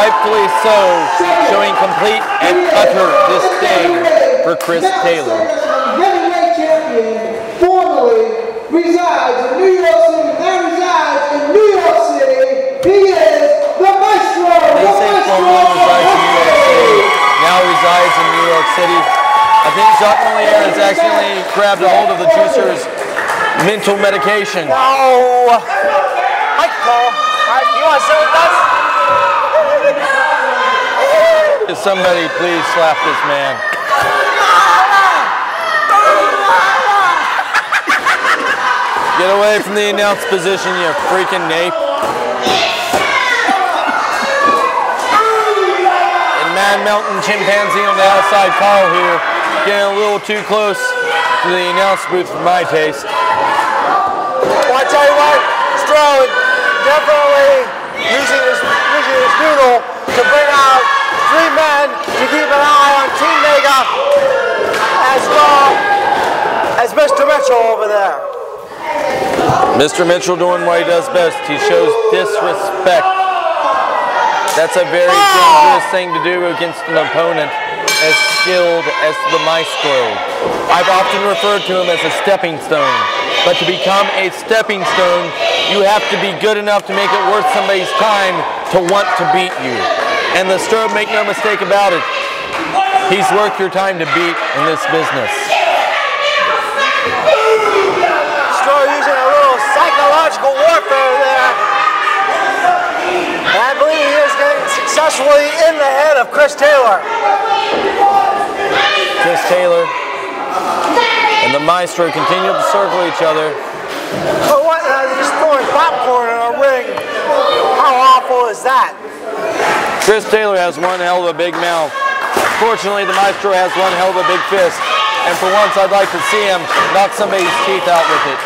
rightfully so, showing complete and utter disdain for Chris Taylor. Heavyweight champion formerly resides in New York City. Now resides in New York City. He is the Maestro. They say formerly resides in New York City. Now resides in New York City. I think Jacques Moliere has actually grabbed a hold of the juicer's mental medication. No. Michael, you want to sit with us? Somebody please slap this man. Get away from the announce position, you freaking nape. And Mad Mountain Chimpanzee on the outside call here, getting a little too close to the announce booth for my taste. Well, I tell you what, Strode definitely using his noodle to bring out 3 men to keep an eye on Team Mega, as well as Mr. Mitchell over there. Mr. Mitchell doing what he does best. He shows disrespect. That's a very dangerous thing to do against an opponent as skilled as the Maestro. I've often referred to him as a stepping stone. But to become a stepping stone, you have to be good enough to make it worth somebody's time to want to beat you. And the Strobe, make no mistake about it, he's worth your time to beat in this business. Strobe using a little psychological warfare there. And I believe he is getting successfully in the head of Chris Taylor. Chris Taylor and the Maestro continue to circle each other. But what? Just throwing popcorn in a ring. How awful is that? Chris Taylor has one hell of a big mouth. Fortunately, the Maestro has one hell of a big fist. And for once, I'd like to see him knock somebody's teeth out with it.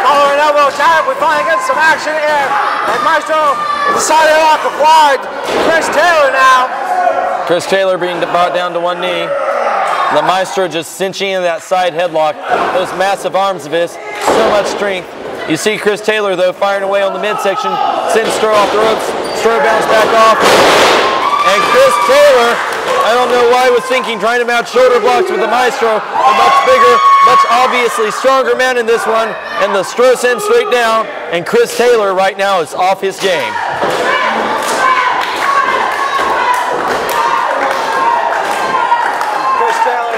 Collar and elbow tap. We finally get some action here. And Maestro decided not to apply Chris Taylor now. Chris Taylor being brought down to one knee. The Maestro just cinching in that side headlock. Those massive arms of his. So much strength. You see Chris Taylor, though, firing away on the midsection. Sends Stroh off the ropes. Stroh bounce back off. And Chris Taylor, I don't know why he was thinking trying to mount shoulder blocks with the Maestro. A much bigger, much obviously stronger man in this one. And the Stroh sends straight down. And Chris Taylor right now is off his game. Chris Taylor,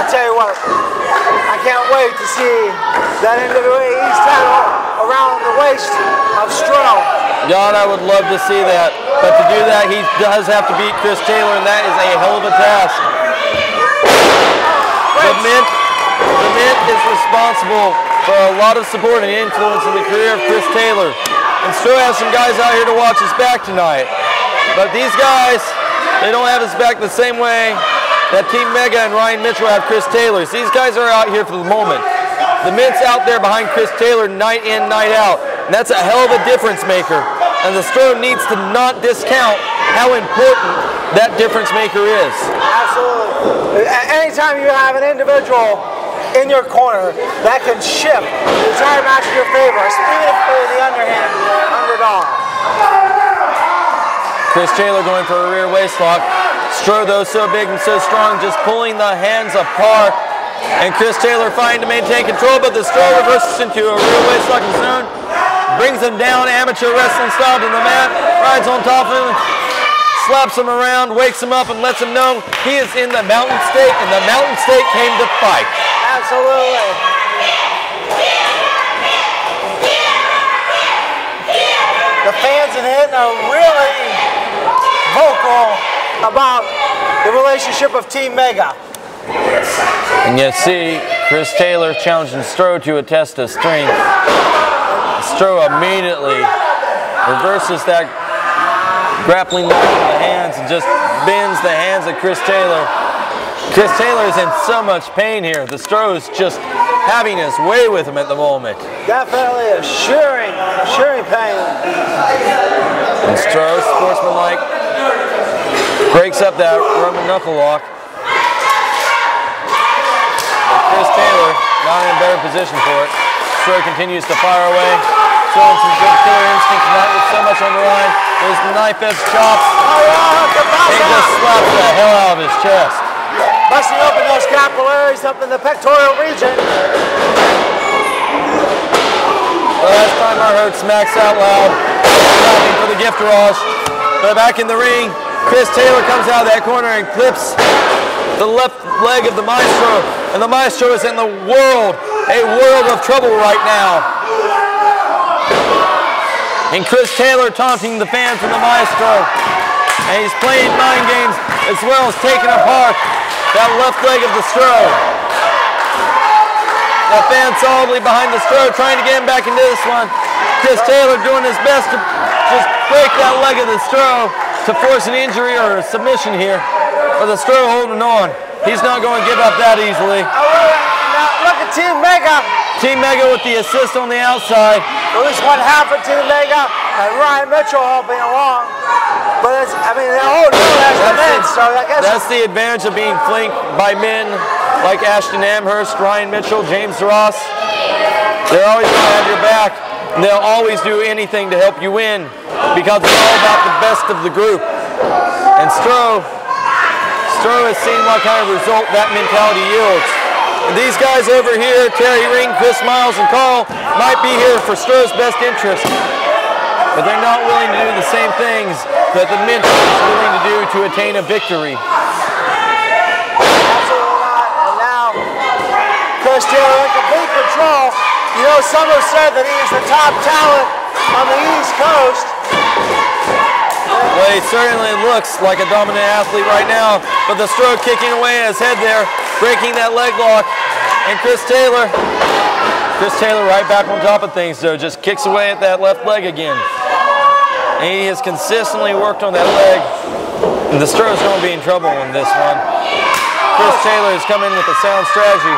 I'll tell you what, I can't wait to see that NWA East title around the waist of Stroh. God, I would love to see that. But to do that, he does have to beat Chris Taylor, and that is a hell of a task. The Mint is responsible for a lot of support and influence in the career of Chris Taylor. And Stroh has some guys out here to watch his back tonight. But these guys, they don't have his back the same way that Team Mega and Ryan Mitchell have Chris Taylor. So these guys are out here for the moment. The Mint's out there behind Chris Taylor night in, night out. And that's a hell of a difference maker. And the Stroh needs to not discount how important that difference maker is. Absolutely. Anytime you have an individual in your corner, that can shift the entire match in your favor, even if they're the underdog. Chris Taylor going for a rear waistlock. Stroh, though, so big and so strong, just pulling the hands apart. And Chris Taylor fighting to maintain control, but the Stroh reverses into a rear waistlock of his own. Brings him down, amateur wrestling style, to the mat. Rides on top of him, slaps him around, wakes him up, and lets him know he is in the Mountain State, and the Mountain State came to fight. Absolutely. The fans in Hinton are really vocal about the relationship of Team Mega. And you see Chris Taylor challenging Stroh to a test of strength. Stroh immediately reverses that grappling line with the hands and just bends the hands of Chris Taylor. Chris Taylor is in so much pain here. The Stroh is just having his way with him at the moment. Definitely a shearing pain. And Stroh, sportsmanlike, breaks up that Roman knuckle lock. But Chris Taylor not in a better position for it. Maestro continues to fire away. Showing some good killer instinct tonight with so much on the line. Those knife-edge chops. He just slapped the hell out of his chest. Busting open those capillaries up in the pectoral region. The last time I heard smacks out loud, clapping for the gift rush. But back in the ring, Chris Taylor comes out of that corner and clips the left leg of the Maestro. And the Maestro is in a world of trouble right now. And Chris Taylor taunting the fans from the Maestro. And he's playing mind games as well as taking apart that left leg of the Stro. The fans solidly behind the Stro trying to get him back into this one. Chris Taylor doing his best to just break that leg of the Stro to force an injury or a submission here. But the Stro holding on. He's not going to give up that easily. Now look at Team Mega. Team Mega with the assist on the outside. At least one half of Team Mega and Ryan Mitchell helping along. But it's, I mean, they're holding as the men, so I guess that's the advantage of being flanked by men like Ashton Amherst, Ryan Mitchell, James Ross. They're always going to have your back, and they'll always do anything to help you win because it's all about the best of the group. And Stro has seen what kind of result that mentality yields. And these guys over here, Terry Ring, Chris Miles, and Carl, might be here for Stro's best interest, but they're not willing to do the same things that the mentor is willing to do to attain a victory. absolutely not. And now, Chris Taylor in complete control. You know, some have said that he is the top talent on the East Coast. Well, he certainly looks like a dominant athlete right now, but the Stro kicking away his head there, breaking that leg lock, and Chris Taylor right back on top of things though, just kicks away at that left leg again. And he has consistently worked on that leg, and the Stro's going to be in trouble in this one. Chris Taylor has come in with a sound strategy,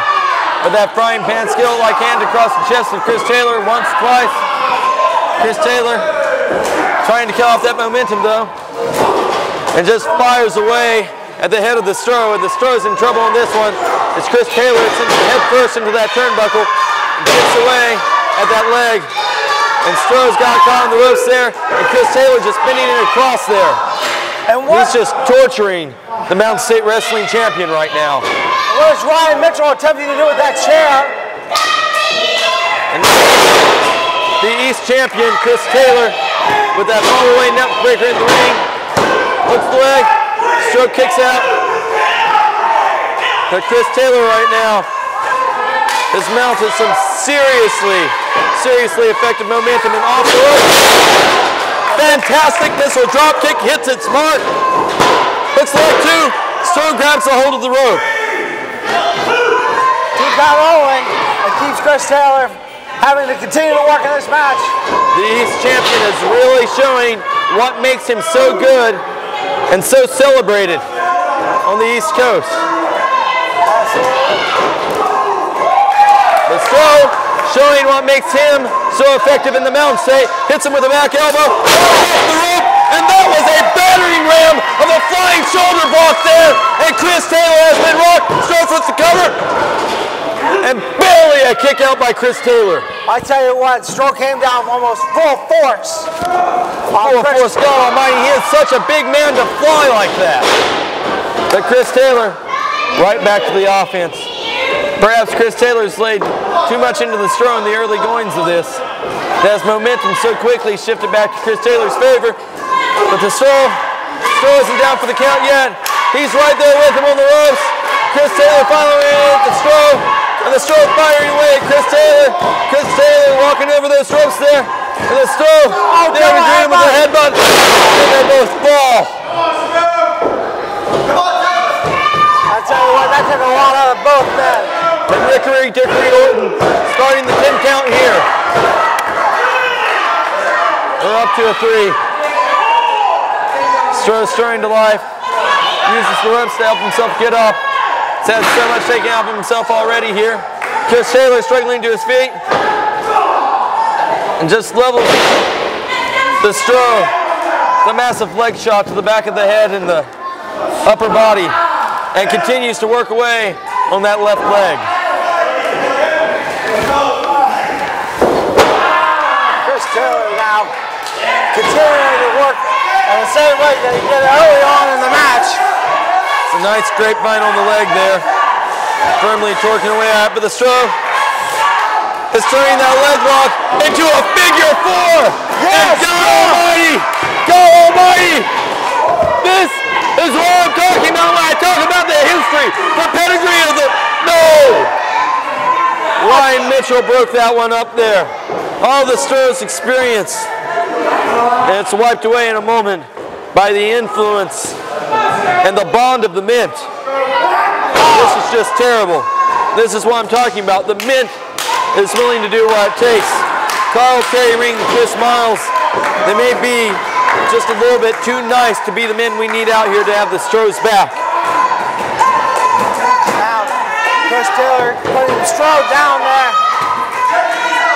but that frying pan skill like hand across the chest of Chris Taylor once, twice. Chris Taylor trying to kill off that momentum though, and just fires away at the head of the Stro, and the Stro's in trouble in this one. It's Chris Taylor, it's head first into that turnbuckle, and gets away at that leg, and Stro's got caught on the ropes there, and Chris Taylor just spinning it across there. And he's just torturing the Mountain State Wrestling Champion right now. What is Ryan Mitchell attempting to do with that chair? And the East Champion, Chris Taylor, with that all-the-way neck breaker in the ring, hooks the leg, Stro kicks out. But Chris Taylor right now has mounted some seriously effective momentum and off the rope. Fantastic missile drop kick, hits its mark. Hooks the leg too. Stro grabs a hold of the rope. Keeps on rolling and keeps Chris Taylor having to continue to work in this match. The East Champion is really showing what makes him so good and so celebrated on the East Coast. But Stro showing what makes him so effective in the Mountain State. Hits him with a back elbow, off the rope, and that was a battering ram of a flying shoulder block there. And Chris Taylor has been rocked. Stro flips the cover, and barely a kick out by Chris Taylor. I tell you what, Stro came down almost full force. Full force, God almighty, he is such a big man to fly like that. But Chris Taylor, right back to the offense. Perhaps Chris Taylor's laid too much into the Stro in the early goings of this. That his momentum so quickly shifted back to Chris Taylor's favor. But the Stro isn't down for the count yet. He's right there with him on the ropes. Chris Taylor finally hit the Stro. And the Stro firing away at Chris Taylor. Chris Taylor walking over those ropes there. And the Stro, there we dream with a headbutt. And they both fall. I tell you what, that took a lot out of both men. And Rickery Dickory Orton starting the 10 count here. We're up to a 3. Stro stirring to life. Uses the ropes to help himself get up. He's had so much taken out of himself already here. Chris Taylor struggling to his feet. And just levels the Stro. The massive leg shot to the back of the head and the upper body. And continues to work away on that left leg. the same way that he did early on in the match. It's a nice grapevine on the leg there. Firmly torquing away at it, but the stroke is turning that leg lock into a figure four. Yes, and God Almighty! God Almighty! This is what I'm talking about when I talk about the history, the pedigree of the... No! Ryan Mitchell broke that one up there. All the Stroh's experience. And it's wiped away in a moment by the influence and the bond of the Mint. This is just terrible. This is what I'm talking about. The Mint is willing to do what it takes. Carl Terry Ring and Chris Miles, they may be just a little bit too nice to be the men we need out here to have the Strohs back. Now, Chris Taylor putting the Stroh down there.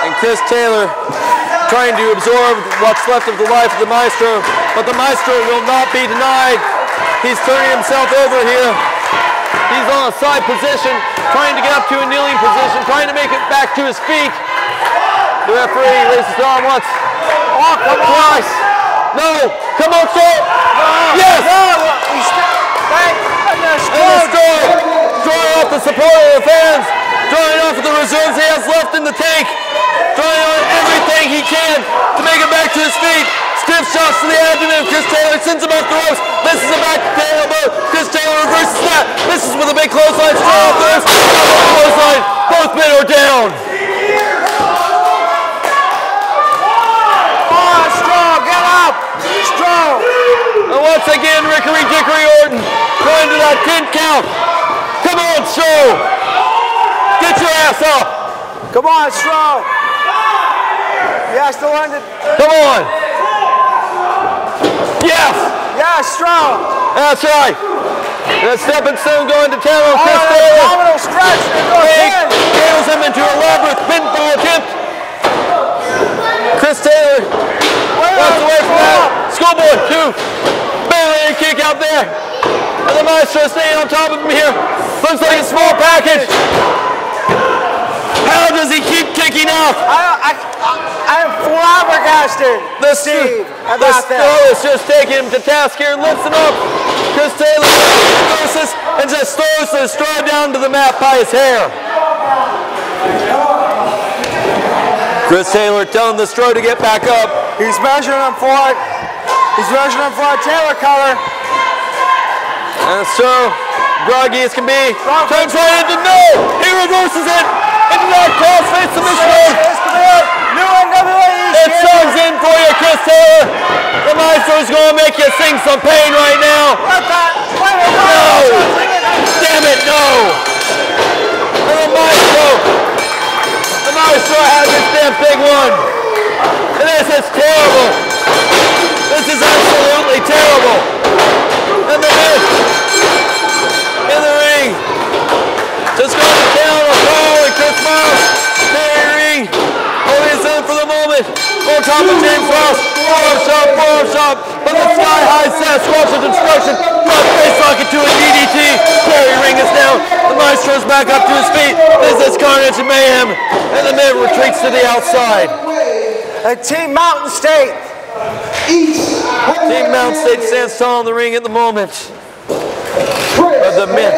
And Chris Taylor trying to absorb what's left of the life of the Maestro, but the Maestro will not be denied. He's turning himself over here. He's on a side position, trying to get up to a kneeling position, trying to make it back to his feet. The referee raises his arm once. Oh, come on. Twice. No. Come on, Stroh. No. Yes. No. Thank goodness. And Stroh drawing off the support of the fans, drawing off the reserves he has left in the tank, drawing on everything he can to make it back to his feet. Stiff shots to the abdomen. Chris Taylor sends him off the ropes. This is a back to elbow. Chris Taylor reverses that. This is with a big clothesline. Stroh off the ropes. Clothesline. Both men are down. Come on, Stroh, get up. Stroh. And once again, Rickery Dickory Orton going to that 10 count. Come on, Stroh. Get your ass up. Come on, Stroh. He has to learn to... Come on. Yes. Yeah, Stroh. That's right. The stepping stone going to town on Oh, Chris an Taylor. abdominal stretch. Gregg tails him into a elaborate pinfall attempt. Chris Taylor walks away from that. Schoolboy, two. Barely a kick out there. And the Maestro staying on top of him here. Looks like a small package. How does he keep kicking out? I am flabbergasted, Steve, about that. Stroh is just taking him to task here, lifts him up. Chris Taylor versus and just throws the Stroh down to the mat by his hair. Chris Taylor telling the Stroh to get back up. He's measuring him for it. He's measuring him for a Taylor color. And Stroh, groggy as can be, turns right into no! He reverses it into that crossface submission. This could be it. New NWA. It songs in for you, Chris Taylor. The Maestro's going to make you sing some pain right now. Let that. Wait a minute. No! Damn it, no! And the Maestro has this damn big one. And this is terrible. This is absolutely terrible. And the Miz in the ring. Just going to town on Carl and Chris Miles. Terry Ring. Holding his own for the moment. On top of James Ross. Forearm shot. But the sky high Sasquatch of destruction. Drop face rocket to a DDT. Terry Ring is down. The Maestro's back up to his feet. This is carnage and mayhem. And the man retreats to the outside. Team Mountain State. Team Mountain State stands tall in the ring at the moment. Of the Mint.